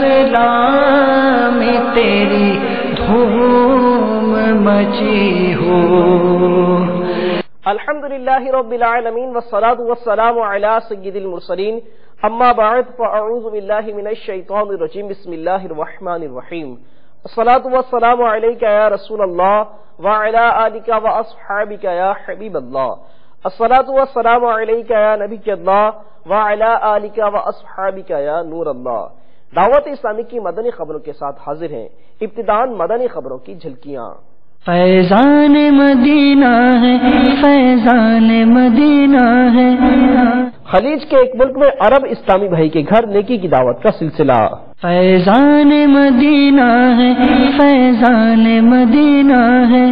اسلام میں تیری دھوم مچی ہو. الحمدللہ رب العالمین والصلاة والسلام علی سید المرسلین اما بعد فاعوذ باللہ من الشیطان الرجیم بسم اللہ الرحمن الرحیم. الصلاة والسلام علیکہ یا رسول اللہ وعلی آلک واصحابک یا حبیب اللہ. الصلاة والسلام علیکہ یا نبی اللہ وعلی آلک واصحابک یا نور اللہ. دعوت اسلامی کی مدنی خبروں کے ساتھ حاضر ہیں. ابتداءً مدنی خبروں کی جھلکیاں. فیضان مدینہ ہے، فیضان مدینہ ہے. خلیج کے ایک ملک میں عرب اسلامی بھائی کے گھر نیکی کی دعوت کا سلسلہ. فیضان مدینہ ہے، فیضان مدینہ ہے.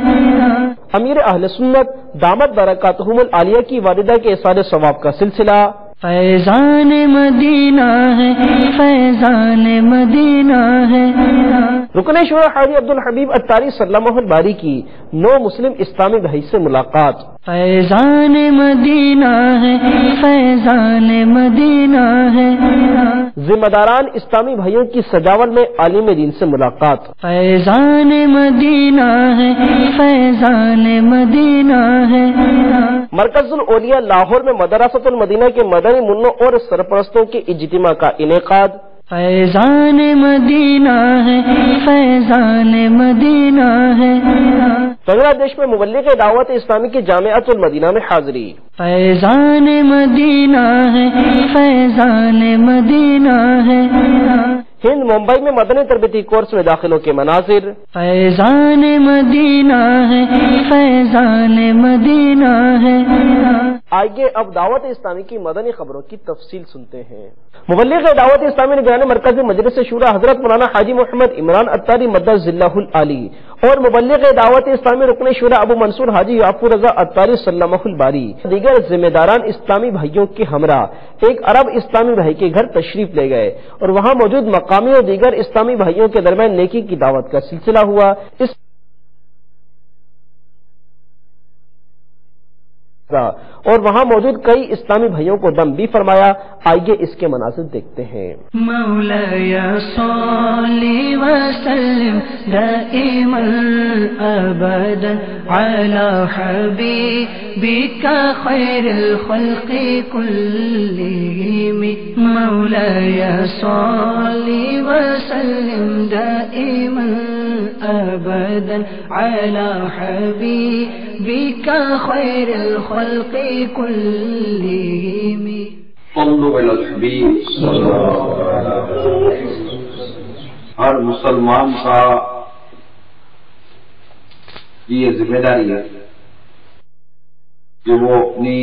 امیر اہل سنت دامت برکاتہم العالیہ کی والدہ کے احسان ثواب کا سلسلہ. فیضان مدینہ ہے، فیضان مدینہ ہے. رکن شورا حاجی عبدالحبیب اتاری سلمہ الباری کی 9 مسلم اسلامی بھائی سے ملاقات. فیضان مدینہ ہے، فیضان مدینہ ہے. ذمہ داران اسلامی بھائیوں کی سجاول میں عالم دین سے ملاقات. فیضان مدینہ ہے، فیضان مدینہ ہے. مرکز الاولیاء لاہور میں مدرسۃ المدینہ کے مدنی منوں اور سرپرستوں کے اجتماع کا انعقاد. فیضان مدینہ ہے، فیضان مدینہ ہے. بنگلہ دیش میں مبلغ دعوت اسلامی کی جامعۃ المدینہ میں حاضری. فیضان مدینہ ہے، فیضان مدینہ ہے. ہند ممبئی میں مدنی تربیتی کورس میں داخلوں کے مناظر. فیضان مدینہ ہے، فیضان مدینہ ہے. آئیے اب دعوت اسلامی کی مدنی خبروں کی تفصیل سنتے ہیں. مبلغ دعوت اسلامی نگران مرکز مجلس شورا حضرت مولانا حاجی محمد عمران اتاری مدد ذلہ العالی اور مبلغ دعوت اسلامی رکن شورا ابو منصور حاجی یعقوب رضا اتاری سلمہ الباری دیگر ذمہ داران اسلامی بھائیوں کے ہمراہ ایک عرب اسلامی بھائی کے گھر تشریف لے گئے اور وہاں موجود مقامی اور دیگر اسلامی بھائیوں کے درمیان نیکی کی دعوت کا سلسلہ ہوا. اور وہاں موجود کئی اسلامی بھائیوں کو دم بھی فرمایا. آئیے اس کے مناظر دیکھتے ہیں. مولاي صل وسلم دائما ابدا على حبيبك خير الخلق كلهم. مولاي صل وسلم دائما ابدا على حبيبك خير الخلق كلهم. صلوا علی الحبیب. ہر مسلمان کا یہ ذمہ داری ہے کہ وہ اپنی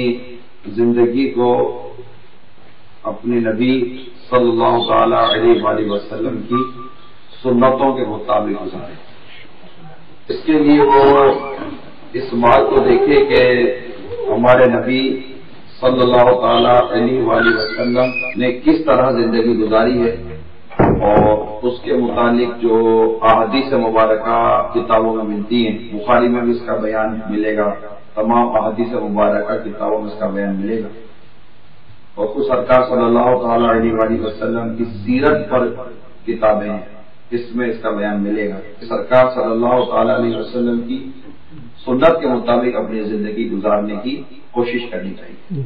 زندگی کو اپنے نبی صلی اللہ تعالی علیہ وآلہ وسلم کی سنتوں کے مطابق گزارے. اس کے لیے وہ اس بات کو دیکھے کہ ہمارے نبی صلی اللہ تعالی علیہ وآلہ وسلم نے کس طرح زندگی گزاری ہے اور اس کے متعلق جو احادیث مبارکہ کتابوں میں ملتی ہیں. بخاری میں بھی اس کا بیان ملے گا، تمام احادیث مبارکہ کتابوں میں اس کا بیان ملے گا. اور خود سرکار صلی اللہ تعالی علیہ وآلہ وسلم کی سیرت پر کتابیں ہیں، اس میں اس کا بیان ملے گا. سرکار صلی اللہ تعالی علیہ وسلم کی سنت کے مطابق اپنی زندگی گزارنے کی کوشش کرنی چاہیے.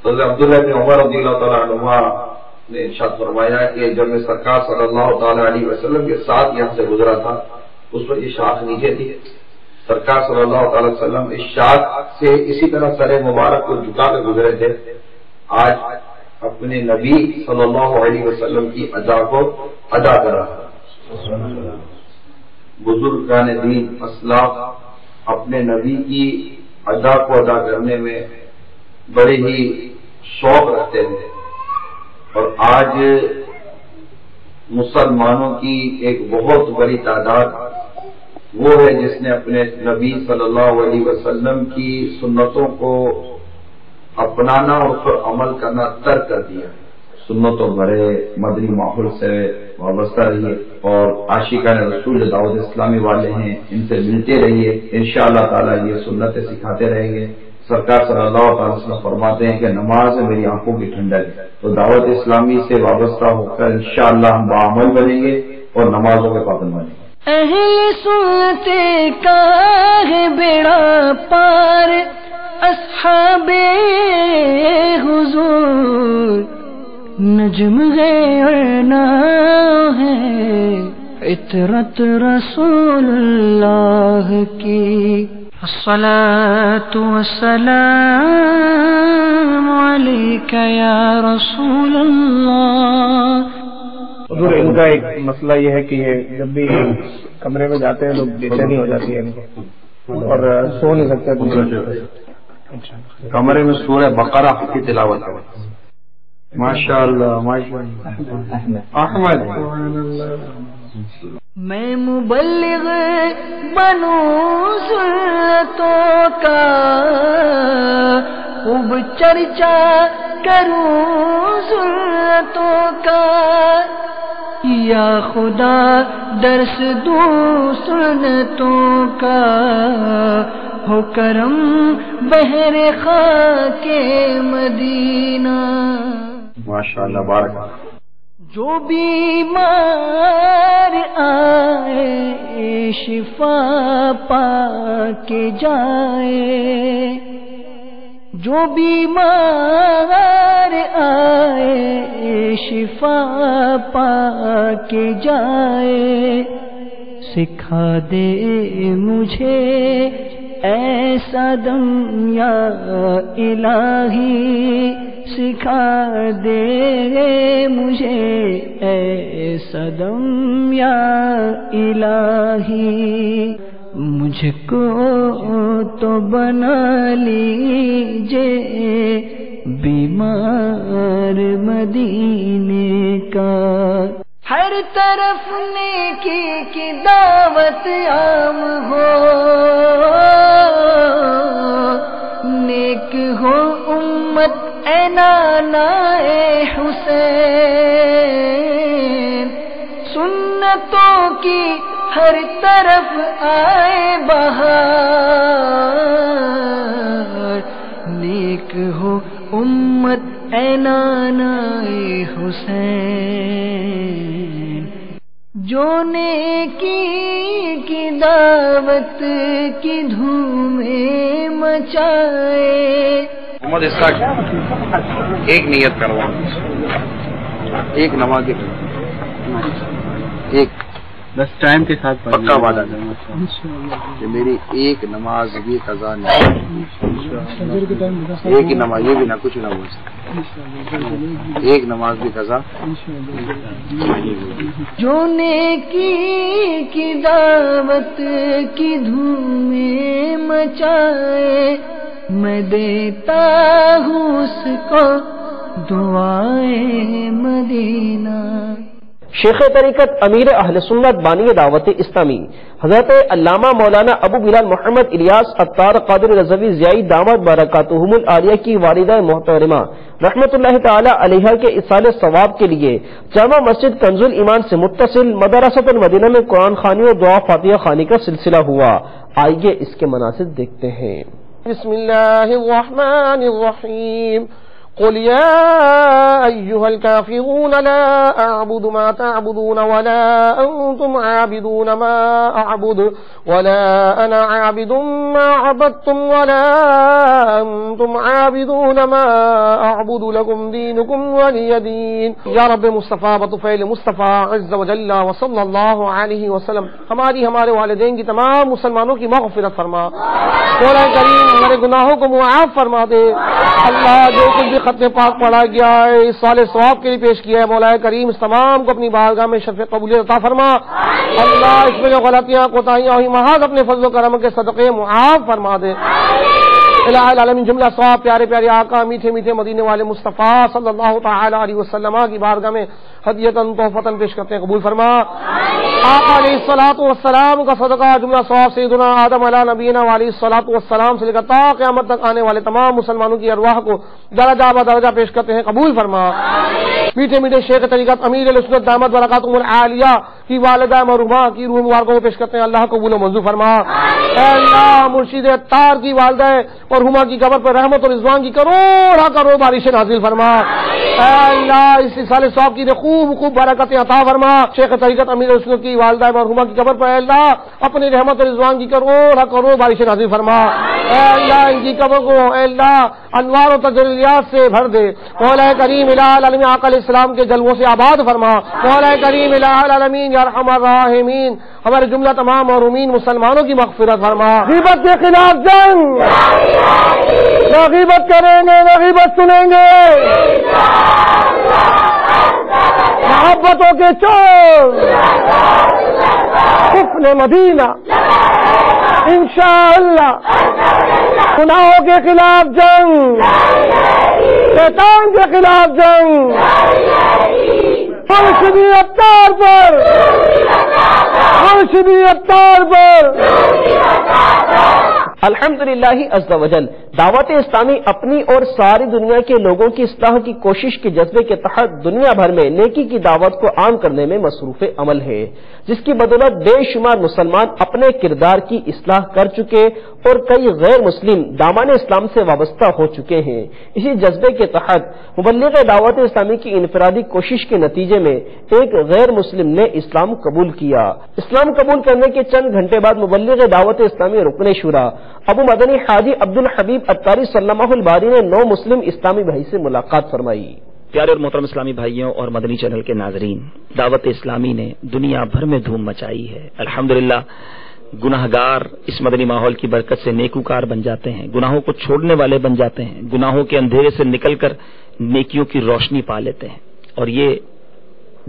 تو عبداللہ بن عمر رضی اللہ تعالیٰ عنہ نے ارشاد فرمایا کہ جب میں سرکار صلی اللہ تعالیٰ علیہ وسلم کے ساتھ یہاں سے گزرا تھا اس پر یہ شاخ نیچے تھی. سرکار صلی اللہ تعالی وسلم اس شاخ سے اسی طرح سر مبارک کو جھکا کر گزرے تھے. آج اپنے نبی صلی اللہ علیہ وسلم کی ادا کو ادا کر رہا ہے. بزرگان دین اسلاف اپنے نبی کی ادا کو ادا کرنے میں بڑے ہی شوق رکھتے تھے اور آج مسلمانوں کی ایک بہت بڑی تعداد وہ ہے جس نے اپنے نبی صلی اللہ علیہ وسلم کی سنتوں کو اپنانا اور اس پر عمل کرنا ترک کر دیا. سنتوں بڑے مدنی ماحول سے وابستہ رہیے اور عاشقان رسول دعوت اسلامی والے ہیں ان سے ملتے رہیے. انشاءاللہ تعالی یہ سنتیں سکھاتے رہیں گے. سرکار صلی اللہ علیہ وسلم فرماتے ہیں کہ نماز میری آنکھوں کی ٹھنڈک ہے. تو دعوت اسلامی سے وابستہ ہو کر انشاءاللہ ہم باعمل بنیں گے اور نمازوں کے پابند بنیں گے. اہل سنت کا ہے بیڑا پار، اصحاب حضور نجم غیرنا ہے، عطرت رسول اللہ کی. الصلاة والسلام علیک یا رسول اللہ. حضور ان کا ایک مسئلہ یہ ہے کہ یہ جب بھی کمرے میں جاتے ہیں لوگ بے چینی ہو جاتی ہے ان کو اور سو نہیں سکتے. کمرے میں سورہ بقرہ کی تلاوت ہے. ماشاء اللہ احمد. میں مبلغ بنوں سنتوں کا، خوب چرچا کروں سنتوں کا، یا خدا درس دوں سنتوں کا، ہو کرم بحر خاک مدینہ. ماشاء اللہ بارک. جو بیمار آئے شفا پا کے جائے، جو بیمار آئے شفا پا کے جائے، سکھا دے مجھے ایسا دم یا الہی، سکھا دے مجھے ایسا دم یا الہی. مجھ کو تو بنا لیجے بیمار مدینے کا. ہر طرف نیکی کی دعوت عام ہو، نیک ہو امت اے نانا اے حسین، سنتوں کی ہر طرف آئے بہار، نیک ہو امت اے نانا اے حسین، جو نیکی کی دعوت کی دھومیں مچائے. محمد اسحاق ایک نیت کروا، ایک نماز ایک بس ٹائم کے ساتھ پکا وعدہ کہ میری ایک نماز بھی قضا نہیں، ایک ہی نماز، یہ بھی نہ کچھ نہ ہو، ایک نماز بھی قضا. جو نیکی کی دعوت کی دھومیں مچائے، میں دیتا ہوں اس کو دعائے مدینہ. شیخ طریقت امیر اہل سنت بانی دعوت اسلامی حضرت علامہ مولانا ابو بلال محمد الیاس عطار قادر رضوی زیائی دامت برکاتہم العالیہ کی والدہ محترمہ رحمت اللہ تعالی علیہ کے ایصال ثواب کے لیے جامع مسجد کنز الایمان سے متصل مدرسۃ المدینہ میں قرآن خوانی اور دعا فاتحہ خوانی کا سلسلہ ہوا. آئیے اس کے مناسب دیکھتے ہیں. بسم اللہ الرحمن الرحیم. قل يا أيها الكافرون لا أعبد ما تعبدون ولا أنتم عابدون ما أعبد ولا أنا عابد ما عبدتم ولا أنتم عابدون ما أعبد لكم دينكم ولي دين. یا رب مصطفیٰ بطفیل مصطفیٰ عز و جل وصلی اللہ علیہ وسلم ہمارے والدین کی تمام مسلمانوں کی مغفرت فرما. مولا کریم ہمارے گناہوں کو معاف فرما دے. اللہ جو کچھ بھی ختم پاک پڑھا گیا ہے اس سال ثواب کے لیے پیش کیا ہے، مولا کریم اس تمام کو اپنی بارگاہ میں شرف قبولیت عطا فرما. اللہ اس میں جو غلطیاں کوتاہیاں ہوئی محض اپنے فضل و کرم کے صدقے معاف فرما دے. الہ العالمین جملہ ثواب پیارے پیارے آقا میٹھے میٹھے مدینے والے مصطفیٰ صلی اللہ تعالی علیہ وسلم کی بارگاہ میں ہدیتاً تحفتاً پیش کرتے ہیں، قبول فرما. آقا علیہ الصلوۃ والسلام کا صدقہ جملہ ثواب سیدنا آدم علیہ نبینا علیہ الصلوۃ والسلام سے لے کر تا قیامت تک آنے والے تمام مسلمانوں کی ارواح کو درجہ بدرجہ پیش کرتے ہیں، قبول فرما. میٹھے میٹھے شیخ طریقت امیر السنت دامت برکاتہم العالیہ کی والدہ مرحومہ کی روح مبارکوں کو پیش کرتے ہیں، اللہ قبول و منظور فرما۔ اے اللہ مرشد اتار کی والدہ مرحومہ کی قبر پر رحمت اور رضوان کی کروڑ بارش نازل فرما۔ اے اللہ اس سال صاحب کی خوب برکتیں عطا فرما۔ شیخ طریقت امیر سنت کی والدہ مرحومہ کی قبر پر اے اللہ اپنی رحمت اور رضوان کی کروڑ بارش نازل فرما۔ اے اللہ ان کی قبر کو اے اللہ انوار و تجلیات سے بھر دے۔ مولا کریم الہ العالمین آقا علیہ السلام کے جلووں سے آباد فرما۔ مولا کریم الہ العالمین یا ارحم الراحمین ہمارے جملہ تمام محرومین مسلمانوں کی مغفرت فرما۔ غیبت کے خلاف جنگ، نہ غیبت کریں گے نہ غیبت سنیں گے، محبتوں کے چور حسن مدینہ انشاءاللہ، گناہوں کے خلاف جنگ، شیطان کے خلاف جنگ، مرشدی اتار پر، مرشدی اتار پر۔ الحمدللہ عز وجل دعوت اسلامی اپنی اور ساری دنیا کے لوگوں کی اصلاح کی کوشش کے جذبے کے تحت دنیا بھر میں نیکی کی دعوت کو عام کرنے میں مصروف عمل ہے، جس کی بدولت بے شمار مسلمان اپنے کردار کی اصلاح کر چکے اور کئی غیر مسلم دامان اسلام سے وابستہ ہو چکے ہیں۔ اسی جذبے کے تحت مبلغ دعوت اسلامی کی انفرادی کوشش کے نتیجے میں ایک غیر مسلم نے اسلام قبول کیا۔ اسلام قبول کرنے کے چند گھنٹے بعد مبلغ دعوت اسلامی رکن شورا ابو مدنی حاجی عبد الحبیب اتاری سلمہ الباری نے 9 مسلم اسلامی بھائی سے ملاقات فرمائی۔ پیارے اور محترم اسلامی بھائیوں اور مدنی چینل کے ناظرین، دعوت اسلامی نے دنیا بھر میں دھوم مچائی ہے۔ الحمدللہ گناہگار اس مدنی ماحول کی برکت سے نیکوکار بن جاتے ہیں، گناہوں کو چھوڑنے والے بن جاتے ہیں، گناہوں کے اندھیرے سے نکل کر نیکیوں کی روشنی پا لیتے ہیں، اور یہ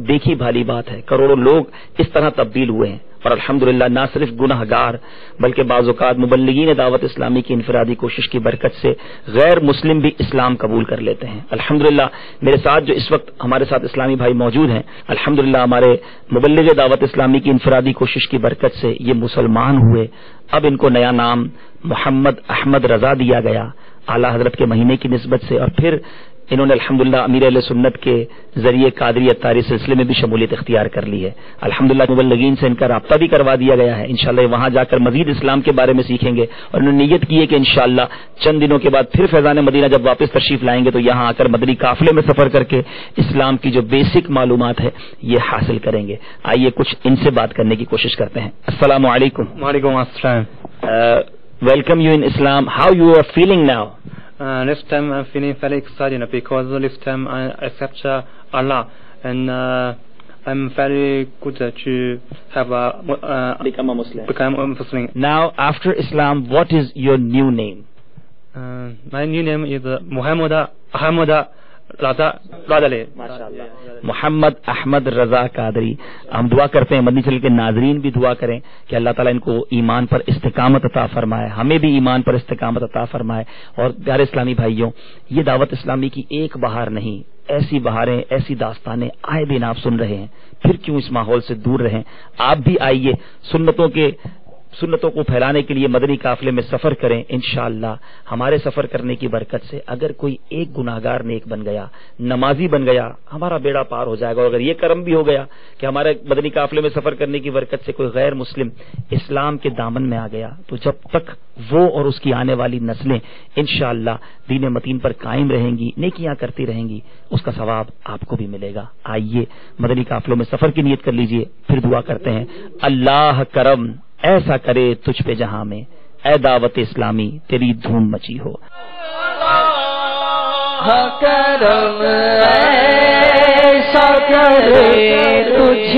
دیکھی بھالی بات ہے۔ کروڑوں لوگ اس طرح تبدیل ہوئے ہیں، اور الحمدللہ نہ صرف گناہگار بلکہ بعض اوقات مبلغین دعوت اسلامی کی انفرادی کوشش کی برکت سے غیر مسلم بھی اسلام قبول کر لیتے ہیں۔ الحمدللہ میرے ساتھ جو اس وقت ہمارے ساتھ اسلامی بھائی موجود ہیں، الحمدللہ ہمارے مبلغ دعوت اسلامی کی انفرادی کوشش کی برکت سے یہ مسلمان ہوئے۔ اب ان کو نیا نام محمد احمد رضا دیا گیا اعلیٰ حضرت کے مہینے کی نسبت سے، اور پھر انہوں نے الحمدللہ امیر اہل سنت کے ذریعے قادری اتاری سلسلے میں بھی شمولیت اختیار کر لی ہے۔ الحمدللہ مبلغین سے ان کا رابطہ بھی کروا دیا گیا ہے، انشاءاللہ وہاں جا کر مزید اسلام کے بارے میں سیکھیں گے، اور انہوں نے نیت کی ہے کہ انشاءاللہ چند دنوں کے بعد پھر فیضان مدینہ جب واپس تشریف لائیں گے تو یہاں آ کر مدنی قافلے میں سفر کر کے اسلام کی جو بیسک معلومات ہے یہ حاصل کریں گے۔ آئیے کچھ ان سے بات کرنے کی کوشش کرتے ہیں۔ السلام علیکم۔ وعلیکم السلام. Welcome you in Islam. How you are feeling now? This time I'm feeling very excited because this time I accept Allah, and I'm very good to have become a Muslim. Now after Islam, what is your new name? My new name is Muhammad Ahmad Raza Qadri. محمد احمد رضا قادری. ہم دعا کرتے ہیں مدنی channel کے ناظرین بھی دعا کریں کہ اللہ تعالیٰ ان کو ایمان پر استقامت عطا فرمائے، ہمیں بھی ایمان پر استقامت عطا فرمائے۔ اور پیارے اسلامی بھائیوں، یہ دعوت اسلامی کی ایک بہار نہیں، ایسی بہاریں، ایسی داستانیں آئے دن آپ سن رہے ہیں، پھر کیوں اس ماحول سے دور رہیں؟ آپ بھی آئیے، سنتوں کو پھیلانے کے لیے مدنی قافلے میں سفر کریں۔ انشاءاللہ ہمارے سفر کرنے کی برکت سے اگر کوئی ایک گناہگار نیک بن گیا، نمازی بن گیا، ہمارا بیڑا پار ہو جائے گا۔ اور اگر یہ کرم بھی ہو گیا کہ ہمارے مدنی قافلے میں سفر کرنے کی برکت سے کوئی غیر مسلم اسلام کے دامن میں آ گیا، تو جب تک وہ اور اس کی آنے والی نسلیں انشاءاللہ دین متین پر قائم رہیں گی، نیکیاں کرتی رہیں گی، اس کا ثواب آپ کو بھی ملے گا۔ آئیے مدنی قافلوں میں سفر کی نیت کر لیجئے، پھر دعا کرتے ہیں اللہ کرم ایسا کرے تجھ پہ جہاں میں، اے دعوت اسلامی تیری دھوم مچی ہو۔ کرم ایسا کرے تجھ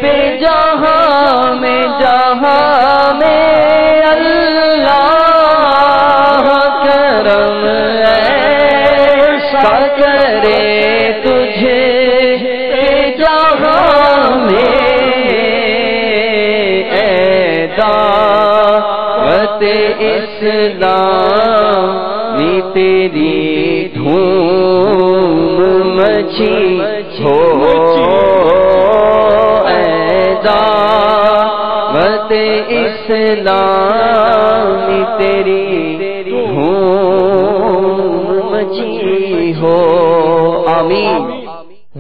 پہ جہاں میں اللہ، کرم ایسا کرے تجھ پہ جہاں میں، دعوت اسلامی تیری دھوم مچی ہو، اے دعوت اسلامی تیری دھوم مچی ہو، آمین۔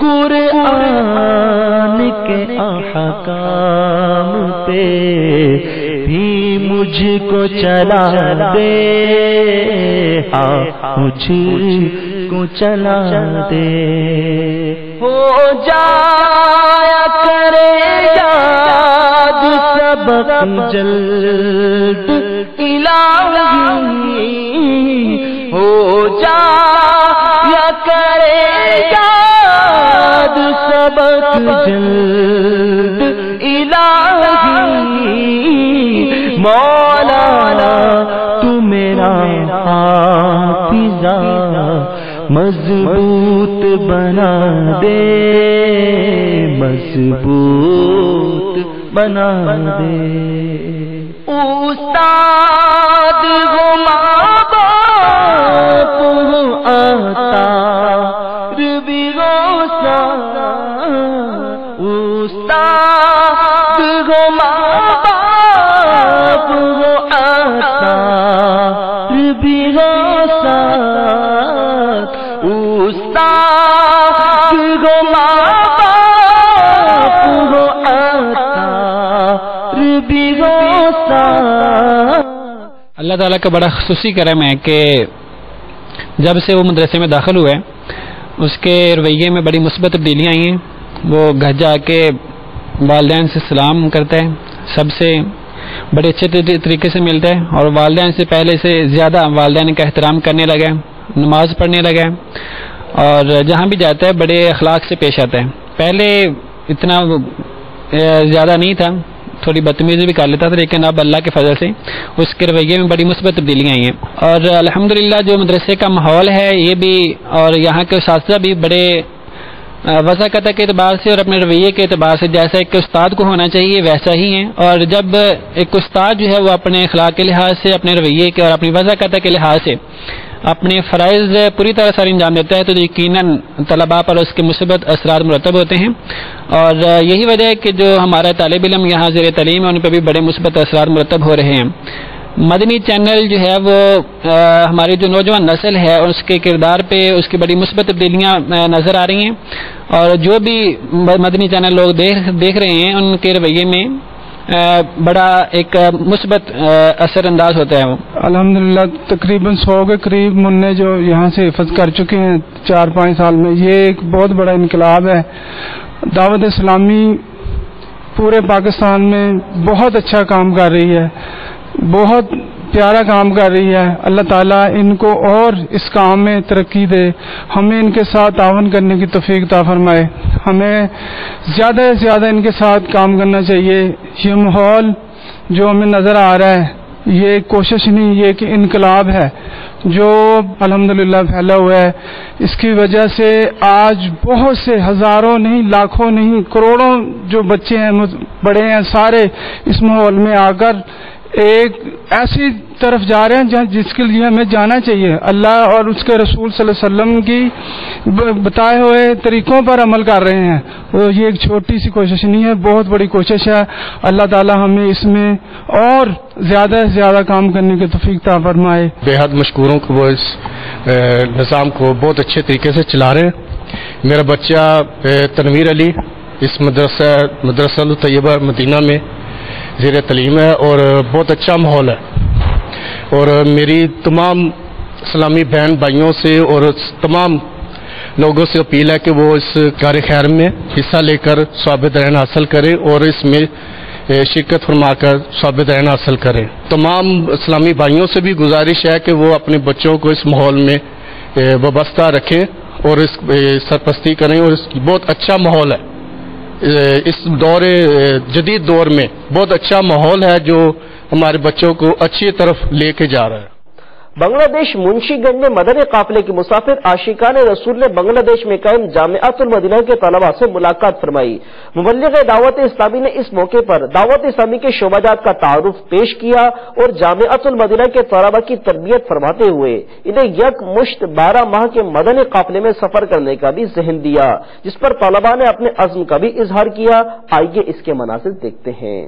قرآن کے احکام پہ بھی مجھ کو چلا دے، ہاں مجھ کو چلا دے، ہو جایا کرے یاد سبق جلد الہی، ہو جایا کرے یاد سبق جلد الہی، مولانا تو میرا حافظہ مضبوط بنا دے، مضبوط بنا دے، استاد ہو ماں باپ ہو آتا بھی غوثہ، استاد ہو ماں باپ ہو آتا بھی غوثہ، استاد ہو ماں باپ ہو آتا بھی غوثہ۔ اللہ تعالیٰ کا بڑا خصوصی کرم ہے کہ جب سے وہ مدرسے میں داخل ہوئے اس کے رویے میں بڑی مثبت تبدیلیاں آئی ہیں۔ وہ گھر جا کے والدین سے سلام کرتا ہے، سب سے بڑے اچھے طریقے سے ملتا ہے، اور والدین سے پہلے سے زیادہ والدین کا احترام کرنے لگا ہے، نماز پڑھنے لگا ہے، اور جہاں بھی جاتا ہے بڑے اخلاق سے پیش آتا ہے۔ پہلے اتنا زیادہ نہیں تھا، تھوڑی بدتمیزی بھی کر لیتا تھا، لیکن اب اللہ کے فضل سے اس کے رویے میں بڑی مثبت تبدیلیاں آئی ہیں، اور الحمدللہ جو مدرسے کا ماحول ہے یہ بھی، اور یہاں کے اساتذہ بھی بڑے وضاقت کے اعتبار سے اور اپنے رویے کے اعتبار سے جیسا ایک استاد کو ہونا چاہیے ویسا ہی ہیں، اور جب ایک استاد جو ہے وہ اپنے اخلاق کے لحاظ سے، اپنے رویے کے اور اپنی وضاقت کے لحاظ سے اپنے فرائض پوری طرح سے انجام دیتا ہے تو یقیناً طلباء پر اس کے مثبت اثرات مرتب ہوتے ہیں، اور یہی وجہ ہے کہ جو ہمارا طالب علم یہاں زیر تعلیم ہے ان پہ بھی بڑے مثبت اثرات مرتب ہو رہے ہیں۔ مدنی چینل جو ہے وہ ہماری جو نوجوان نسل ہے اس کے کردار پہ اس کی بڑی مثبت تبدیلیاں نظر آ رہی ہیں، اور جو بھی مدنی چینل لوگ دیکھ رہے ہیں ان کے رویے میں بڑا ایک مثبت اثر انداز ہوتا ہے۔ وہ الحمدللہ تقریباً 100 کے قریب منع جو یہاں سے حفظ کر چکے ہیں 4-5 سال میں، یہ ایک بہت بڑا انقلاب ہے۔ دعوت اسلامی پورے پاکستان میں بہت اچھا کام کر رہی ہے، بہت پیارا کام کر رہی ہے۔ اللہ تعالیٰ ان کو اور اس کام میں ترقی دے، ہمیں ان کے ساتھ تعاون کرنے کی توفیق عطا فرمائے، ہمیں زیادہ سے زیادہ ان کے ساتھ کام کرنا چاہیے۔ یہ ماحول جو ہمیں نظر آ رہا ہے یہ کوشش نہیں، یہ کہ انقلاب ہے جو الحمدللہ پھیلا ہوا ہے۔ اس کی وجہ سے آج بہت سے ہزاروں نہیں، لاکھوں نہیں، کروڑوں جو بچے ہیں بڑے ہیں سارے اس ماحول میں آ کر ایک ایسی طرف جا رہے ہیں جس کے لیے ہمیں جانا چاہیے۔ اللہ اور اس کے رسول صلی اللہ علیہ وسلم کی بتائے ہوئے طریقوں پر عمل کر رہے ہیں، یہ ایک چھوٹی سی کوشش نہیں ہے، بہت بڑی کوشش ہے۔ اللہ تعالی ہمیں اس میں اور زیادہ سے زیادہ کام کرنے کی توفیق عطا فرمائے۔ بے حد مشکوروں کو وہ اس نظام کو بہت اچھے طریقے سے چلا رہے ہیں۔ میرا بچہ تنویر علی اس مدرسہ الطیبہ مدینہ میں زیر تعلیم ہے، اور بہت اچھا ماحول ہے، اور میری تمام اسلامی بہن بھائیوں سے اور تمام لوگوں سے اپیل ہے کہ وہ اس کار خیر میں حصہ لے کر ثواب درین حاصل کریں اور اس میں شرکت فرما کر ثواب درین حاصل کریں۔ تمام اسلامی بھائیوں سے بھی گزارش ہے کہ وہ اپنے بچوں کو اس ماحول میں وابستہ رکھیں اور اس سرپرستی کریں، اور اس بہت اچھا ماحول ہے۔ اس جدید دور میں بہت اچھا ماحول ہے جو ہمارے بچوں کو اچھی طرف لے کے جا رہا ہے۔ بنگلہ دیش منشی گنج میں مدنی قافلے کے مسافر عاشقان رسول نے بنگلہ دیش میں قائم جامعۃ المدینہ کے طلباء سے ملاقات فرمائی۔ مبلغ دعوت اسلامی نے اس موقع پر دعوت اسلامی کے شعبہ جات کا تعارف پیش کیا اور جامعۃ المدینہ کے طلباء کی تربیت فرماتے ہوئے انہیں یک مشت 12 ماہ کے مدنی قافلے میں سفر کرنے کا بھی ذہن دیا، جس پر طلباء نے اپنے عزم کا بھی اظہار کیا۔ آئیے اس کے مناظر دیکھتے ہیں۔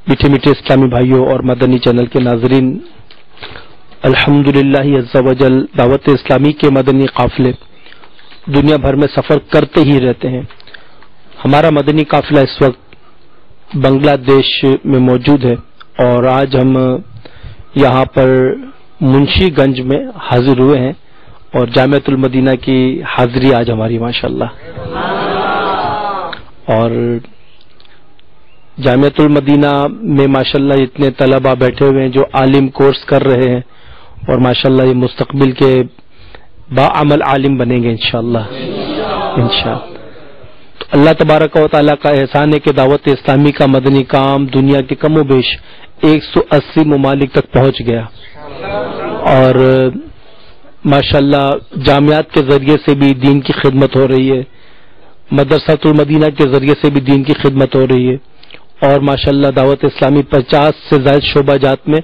میٹھے میٹھے اسلامی بھائیوں اور مدنی چینل کے ناظرین، الحمدللہ عز و جل دعوت اسلامی کے مدنی قافلے دنیا بھر میں سفر کرتے ہی رہتے ہیں. ہمارا مدنی قافلہ اس وقت بنگلہ دیش میں موجود ہے اور آج ہم یہاں پر منشی گنج میں حاضر ہوئے ہیں اور جامعۃ المدینہ کی حاضری آج ہماری ماشاءاللہ. اور جامعۃ المدینہ میں ماشاءاللہ اتنے طلباء بیٹھے ہوئے ہیں جو عالم کورس کر رہے ہیں اور ماشاءاللہ یہ مستقبل کے باعمل عالم بنیں گے انشاءاللہ. تو اللہ تبارک و تعالیٰ کا احسان ہے کہ دعوت اسلامی کا مدنی کام دنیا کے کم و بیش 180 ممالک تک پہنچ گیا اور ماشاءاللہ جامعات کے ذریعے سے بھی دین کی خدمت ہو رہی ہے, مدرسۃ المدینہ کے ذریعے سے بھی دین کی خدمت ہو رہی ہے اور ماشاءاللہ دعوت اسلامی 50 سے زائد شعبہ جات میں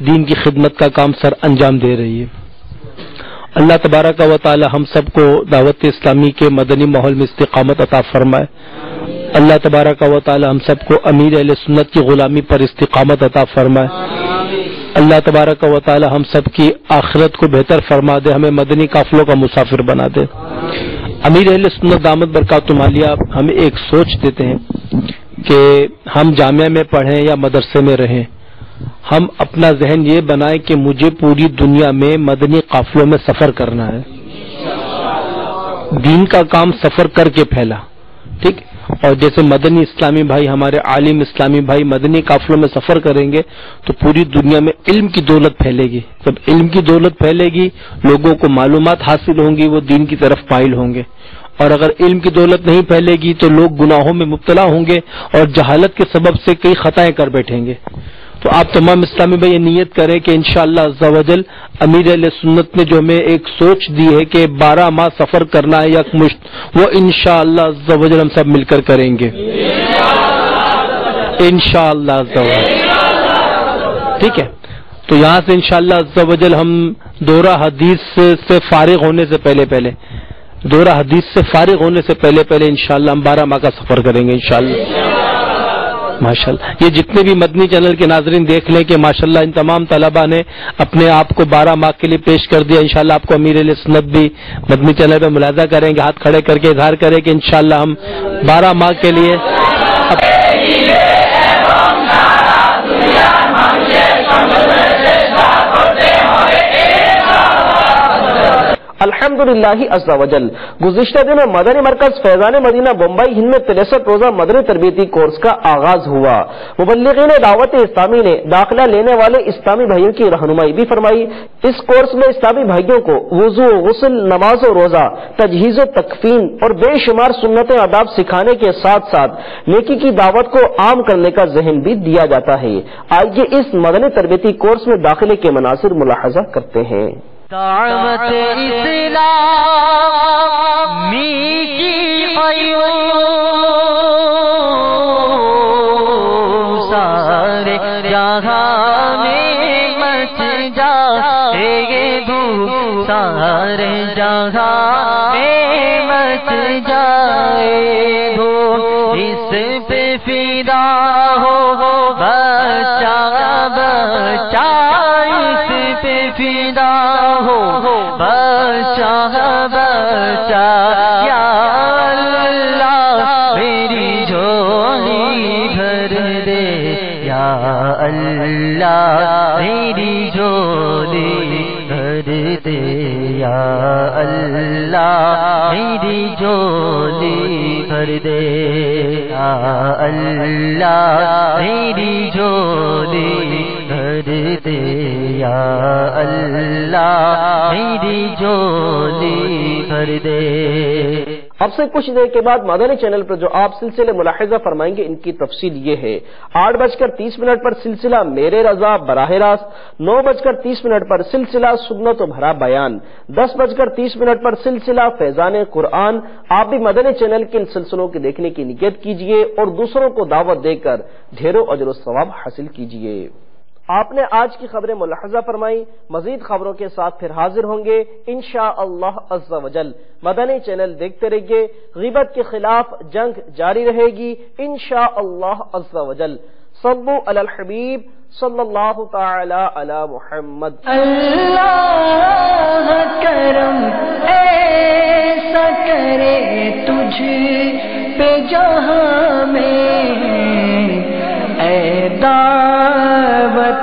دین کی خدمت کا کام سر انجام دے رہی ہے. اللہ تبارک و تعالی ہم سب کو دعوت اسلامی کے مدنی ماحول میں استقامت عطا فرمائے. اللہ تبارک و تعالی ہم سب کو امیر اہل سنت کی غلامی پر استقامت عطا فرمائے. اللہ تبارک و تعالی ہم سب کی آخرت کو بہتر فرما دے, ہمیں مدنی قافلوں کا مسافر بنا دے. امیر اہل سنت دامت برکاتہم عالیہ ہمیں ایک سوچ دیتے ہیں کہ ہم جامعہ میں پڑھیں یا مدرسے میں رہیں, ہم اپنا ذہن یہ بنائیں کہ مجھے پوری دنیا میں مدنی قافلوں میں سفر کرنا ہے. دین کا کام سفر کر کے پھیلا, ٹھیک. اور جیسے مدنی اسلامی بھائی, ہمارے عالم اسلامی بھائی مدنی قافلوں میں سفر کریں گے تو پوری دنیا میں علم کی دولت پھیلے گی. جب علم کی دولت پھیلے گی لوگوں کو معلومات حاصل ہوں گی, وہ دین کی طرف مائل ہوں گے. اور اگر علم کی دولت نہیں پھیلے گی تو لوگ گناہوں میں مبتلا ہوں گے اور جہالت کے سبب سے کئی خطائیں کر بیٹھیں گے. تو آپ تمام اسلامی بھائی یہ نیت کریں کہ انشاءاللہ عز و جل امیر اہل سنت نے جو ہمیں ایک سوچ دی ہے کہ 12 ماہ سفر کرنا ہے یکمشت, وہ انشاءاللہ عز و جل ہم سب مل کر کریں گے انشاءاللہ عز و جل, ٹھیک ہے. تو یہاں سے انشاءاللہ عز و جل ہم دورہ حدیث سے فارغ ہونے سے پہلے انشاءاللہ ہم 12 ماہ کا سفر کریں گے انشاءاللہ ماشاءاللہ. یہ جتنے بھی مدنی چینل کے ناظرین دیکھ لیں کہ ماشاءاللہ ان تمام طلباء نے اپنے آپ کو 12 ماہ کے لیے پیش کر دیا. انشاءاللہ آپ کو امیر اہل سنت بھی مدنی چینل پہ ملاحظہ کریں گے, ہاتھ کھڑے کر کے اظہار کریں کہ انشاءاللہ ہم 12 ماہ کے لیے الحمدللہ عز و جل. گزشتہ دنوں مدنی مرکز فیضان مدینہ بمبئی ہند میں 63 روزہ مدنی تربیتی کورس کا آغاز ہوا. مبلغین دعوت اسلامی نے داخلہ لینے والے اسلامی بھائیوں کی رہنمائی بھی فرمائی. اس کورس میں اسلامی بھائیوں کو وضو, غسل, نماز و روزہ, تجہیز و تکفین اور بے شمار سنت آداب سکھانے کے ساتھ ساتھ نیکی کی دعوت کو عام کرنے کا ذہن بھی دیا جاتا ہے. آئیے اس مدنی تربیتی کورس میں داخلے کے مناظر ملاحظہ کرتے ہیں. دعوت اسلامی کی قیوم سارے جہاں میں مچ جائے دھوم, سارے جہاں میں مچ جائے دھوم, اس پہ فدا ہو بچہ بچہ, اس پہ فدا بچہ بچہ, یا اللہ میری جھولی بھر دے, یا اللہ میری جھولی بھر دے, یا اللہ میری جھولی بھر دے, یا اللہ میری جھولی بھر دے, یا اللہ میری جھولی بھر دے. اب سے کچھ دیر کے بعد مدنی چینل پر جو آپ سلسلے ملاحظہ فرمائیں گے ان کی تفصیل یہ ہے. 8:30 پر سلسلہ میرے رضا براہ راست, 9:30 پر سلسلہ سنت و بھرا بیان, 10:30 پر سلسلہ فیضان قرآن. آپ بھی مدنی چینل کے ان سلسلوں کے دیکھنے کی نیت کیجیے اور دوسروں کو دعوت دے کر ڈھیروں اجر و ثواب حاصل کیجیے. آپ نے آج کی خبریں ملاحظہ فرمائی. مزید خبروں کے ساتھ پھر حاضر ہوں گے انشاءاللہ عز و جل. مدنی چینل دیکھتے رہیے. غیبت کے خلاف جنگ جاری رہے گی انشاءاللہ عز و جل. صلو علی الحبیب صلی اللہ تعالی علی محمد. اللہ کرم ایسا کرے تجھ پہ جہاں میں اے